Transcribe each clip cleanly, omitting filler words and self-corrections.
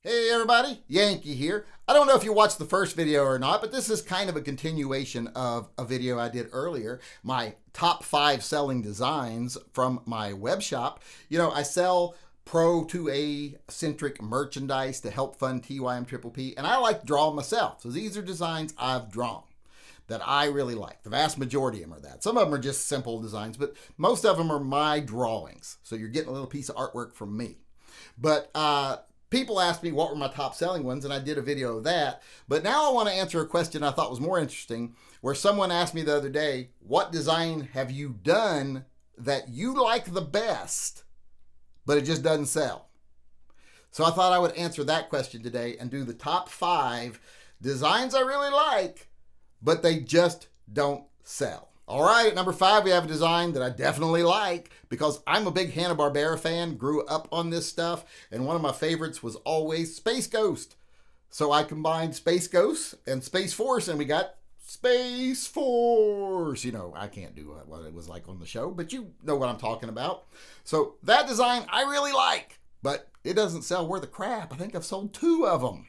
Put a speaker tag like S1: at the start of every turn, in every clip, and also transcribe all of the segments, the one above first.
S1: Hey everybody, Yankee here. I don't know if you watched the first video or not, but this is kind of a continuation of a video I did earlier, my top 5 selling designs from my web shop. You know, I sell Pro-2A centric merchandise to help fund TYMP, and I like to draw them myself. So these are designs I've drawn that I really like. The vast majority of them are that. Some of them are just simple designs, but most of them are my drawings. So you're getting a little piece of artwork from me. But people asked me what were my top selling ones, and I did a video of that. But now I want to answer a question I thought was more interesting, where someone asked me the other day, what design have you done that you like the best, but it just doesn't sell? So I thought I would answer that question today and do the top 5 designs I really like, but they just don't sell. All right, at number 5, we have a design that I definitely like because I'm a big Hanna-Barbera fan, grew up on this stuff, and one of my favorites was always Space Ghost. So I combined Space Ghost and Space Force, and we got Space Force. You know, I can't do what it was like on the show, but you know what I'm talking about. So that design I really like, but it doesn't sell worth a crap. I think I've sold 2 of them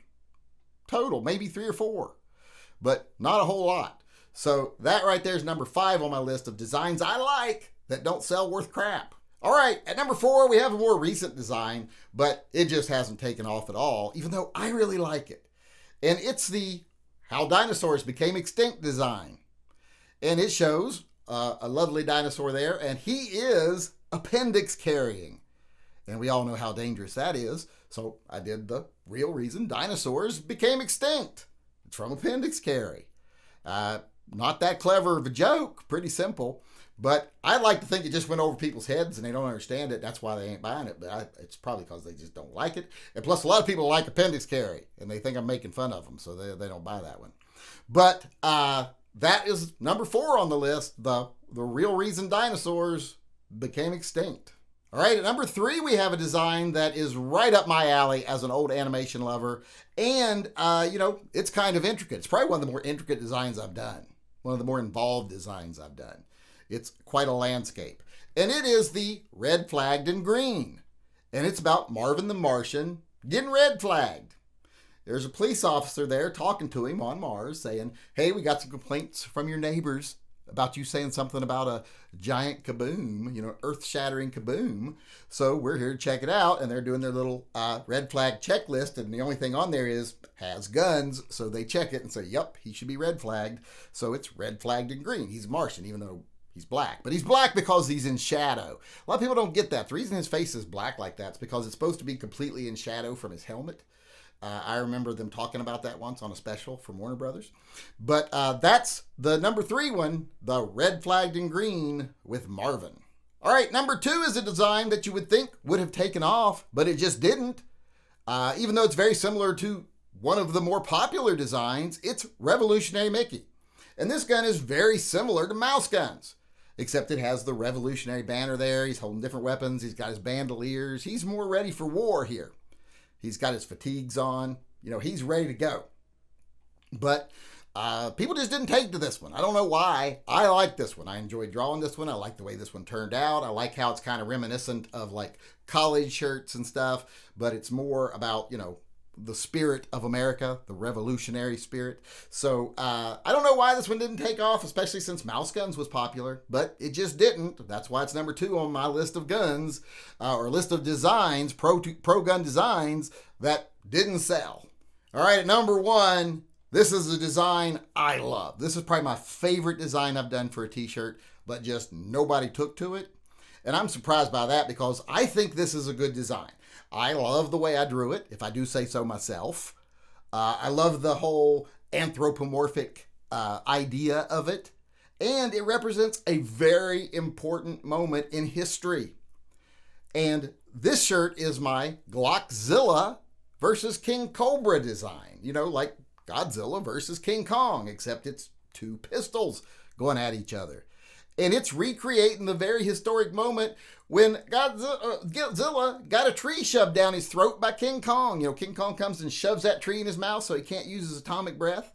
S1: total, maybe 3 or 4, but not a whole lot. So that right there is number 5 on my list of designs I like that don't sell worth crap. All right, at number 4, we have a more recent design, but it just hasn't taken off at all, even though I really like it. And it's the How Dinosaurs Became Extinct design. And it shows a lovely dinosaur there, and he is appendix carrying. And we all know how dangerous that is. So I did the real reason dinosaurs became extinct. It's from appendix carry. Not that clever of a joke, pretty simple, but I like to think it just went over people's heads and they don't understand it. That's why they ain't buying it, but it's probably because they just don't like it. And plus, a lot of people like appendix carry and they think I'm making fun of them, so they don't buy that one. But that is number 4 on the list, the real reason dinosaurs became extinct. All right, at number 3, we have a design that is right up my alley as an old animation lover. And, you know, it's kind of intricate. It's probably one of the more intricate designs I've done. One of the more involved designs I've done. It's quite a landscape. And it is the red flagged and green. And it's about Marvin the Martian getting red flagged. There's a police officer there talking to him on Mars saying, hey, we got some complaints from your neighbors about you saying something about a giant kaboom, you know, earth-shattering kaboom. So we're here to check it out. And they're doing their little red flag checklist. And the only thing on there is has guns. So they check it and say, yep, he should be red flagged. So it's red flagged and green. He's Martian, even though he's black. But he's black because he's in shadow. A lot of people don't get that. The reason his face is black like that is because it's supposed to be completely in shadow from his helmet. I remember them talking about that once on a special from Warner Brothers. But that's the number 3 one, the red flagged and green with Marvin. All right, number 2 is a design that you would think would have taken off, but it just didn't. Even though it's very similar to one of the more popular designs, it's Revolutionary Mickey. And this gun is very similar to mouse guns, except it has the Revolutionary banner there. He's holding different weapons. He's got his bandoliers. He's more ready for war here. He's got his fatigues on. You know, he's ready to go. But people just didn't take to this one. I don't know why. I like this one. I enjoyed drawing this one. I like the way this one turned out. I like how it's kind of reminiscent of like college shirts and stuff. But it's more about, you know, the spirit of America, the revolutionary spirit. So I don't know why this one didn't take off, especially since mouse guns was popular, but it just didn't. That's why it's number 2 on my list of guns or list of designs, pro gun designs that didn't sell. All right, at number 1, this is a design I love. This is probably my favorite design I've done for a t-shirt, but just nobody took to it. And I'm surprised by that because I think this is a good design. I love the way I drew it, if I do say so myself. I love the whole anthropomorphic idea of it. And it represents a very important moment in history. And this shirt is my Godzilla versus King Cobra design. You know, like Godzilla versus King Kong, except it's 2 pistols going at each other. And it's recreating the very historic moment when Godzilla got a tree shoved down his throat by King Kong. You know, King Kong comes and shoves that tree in his mouth so he can't use his atomic breath.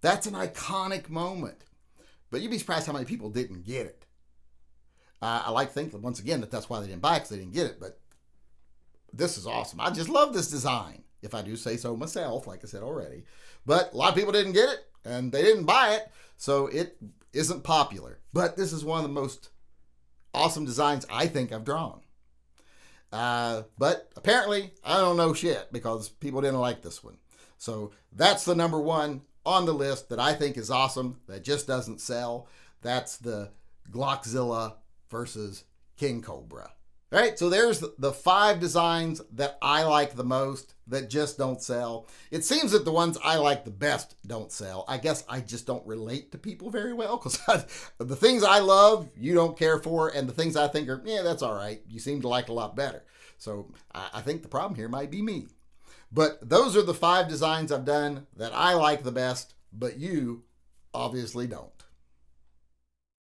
S1: That's an iconic moment. But you'd be surprised how many people didn't get it. I like to think, once again, that that's why they didn't buy it, because they didn't get it. But this is awesome. I just love this design. if I do say so myself, like I said already. But a lot of people didn't get it, and they didn't buy it, so it isn't popular. But this is one of the most awesome designs I think I've drawn. But apparently, I don't know shit, because people didn't like this one. So that's the number one on the list that I think is awesome, that just doesn't sell. That's the Godzilla versus King Cobra. All right, so there's the 5 designs that I like the most that just don't sell. It seems that the ones I like the best don't sell. I guess I just don't relate to people very well, because the things I love, you don't care for, and the things I think are, yeah, that's all right, you seem to like a lot better. So I think the problem here might be me. But those are the 5 designs I've done that I like the best, but you obviously don't.